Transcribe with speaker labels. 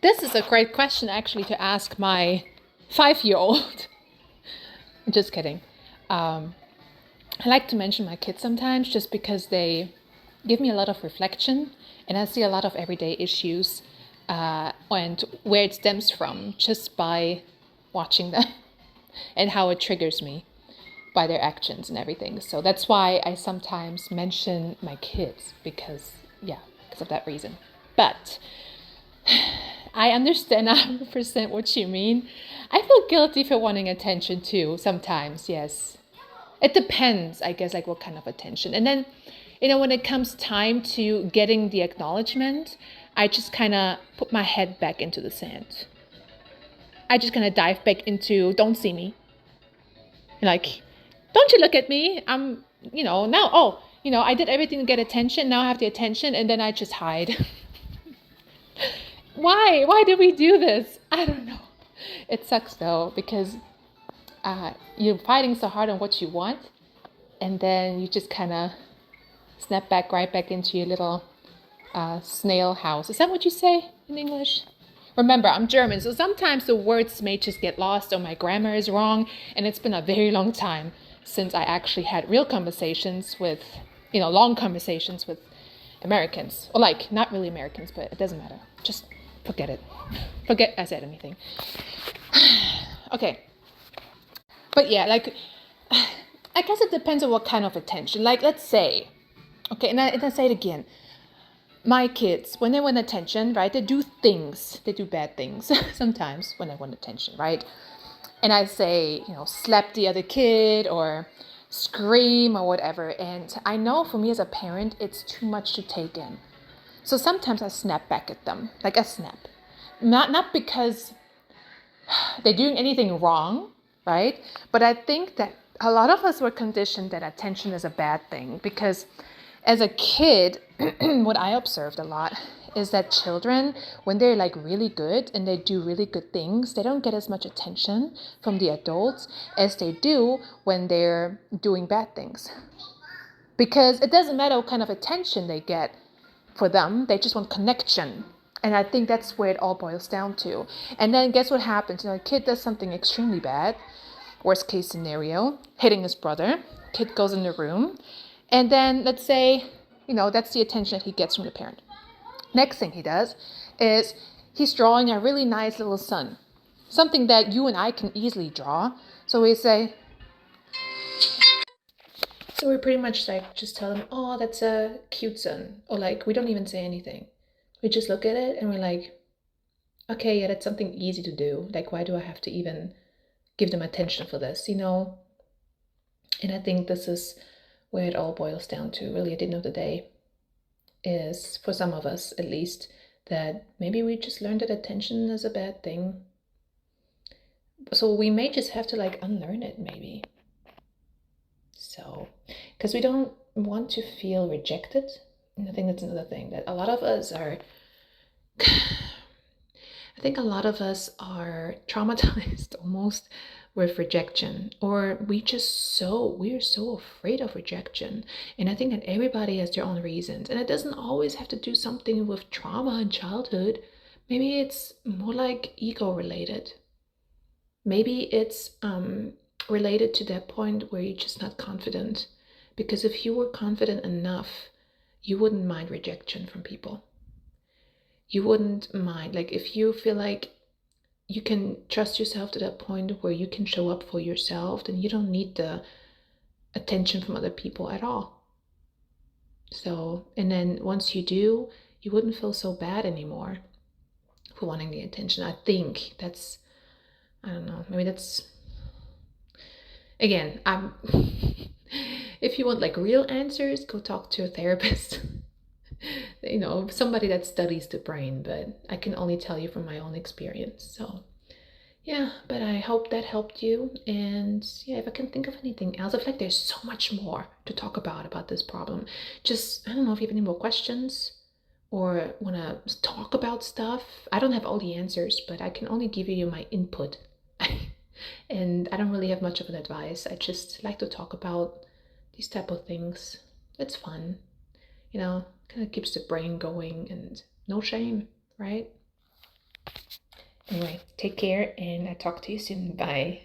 Speaker 1: This is a great question actually to ask my 5-year-old. Just kidding. I like to mention my kids sometimes just because they give me a lot of reflection, and I see a lot of everyday issues and where it stems from just by watching them and how it triggers me by their actions and everything. So that's why I sometimes mention my kids because of that reason. But I understand 100% what you mean. I feel guilty for wanting attention too sometimes, yes. It depends, I guess, like what kind of attention. And then, when it comes time to getting the acknowledgement, I just kind of put my head back into the sand. I just kind of dive back into, don't see me. Like, don't you look at me? I'm, now, I did everything to get attention. Now I have the attention, and then I just hide. Why? Why do we do this? I don't know. It sucks though, because you're fighting so hard on what you want, and then you just kind of snap right back into your little snail house. Is that what you say in English? Remember, I'm German, so sometimes the words may just get lost or my grammar is wrong, and it's been a very long time since I actually had real conversations with, long conversations with Americans. Or like, not really Americans, but it doesn't matter. Just forget it. Forget I said anything. Okay. But yeah, like, I guess it depends on what kind of attention. Like, let's say, okay, and I say it again. My kids, when they want attention, right, they do things. They do bad things sometimes when they want attention, right? And I say, slap the other kid or scream or whatever. And I know for me as a parent, it's too much to take in. So sometimes I snap back at them, like a snap. Not because they're doing anything wrong, right? But I think that a lot of us were conditioned that attention is a bad thing because as a kid, what I observed a lot is that children, when they're like really good and they do really good things, they don't get as much attention from the adults as they do when they're doing bad things. Because it doesn't matter what kind of attention they get for them, they just want connection. And I think that's where it all boils down to. And then guess what happens? A kid does something extremely bad, worst case scenario, hitting his brother. Kid goes in the room. And then let's say, that's the attention that he gets from the parent. Next thing he does is he's drawing a really nice little sun. Something that you and I can easily draw. So we pretty much like just tell him, oh, that's a cute sun. Or like, we don't even say anything. We just look at it and we're like, okay, yeah, that's something easy to do. Like, why do I have to even give them attention for this, And I think this is where it all boils down to, really, at the end of the day, is, for some of us at least, that maybe we just learned that attention is a bad thing. So we may just have to like unlearn it, maybe. So, because we don't want to feel rejected. And I think that's another thing that a lot of us are, I think a lot of us are traumatized almost with rejection, or we're so afraid of rejection. And I think that everybody has their own reasons, and it doesn't always have to do something with trauma in childhood. Maybe it's more like ego related. Maybe it's related to that point where you're just not confident, because if you were confident enough, you wouldn't mind rejection from people. You wouldn't mind, like, if you feel like you can trust yourself to that point where you can show up for yourself, then you don't need the attention from other people at all. So, and then once you do, you wouldn't feel so bad anymore for wanting the attention. I think that's, I don't know, maybe that's, again, if you want like real answers, go talk to a therapist. Somebody that studies the brain, but I can only tell you from my own experience. So yeah, but I hope that helped you. And yeah, if I can think of anything else, I feel like there's so much more to talk about this problem. Just, I don't know if you have any more questions or want to talk about stuff. I don't have all the answers, but I can only give you my input. And I don't really have much of an advice. I just like to talk about these type of things. It's fun, kind of keeps the brain going, and no shame, right? Anyway, take care and I'll talk to you soon. Bye.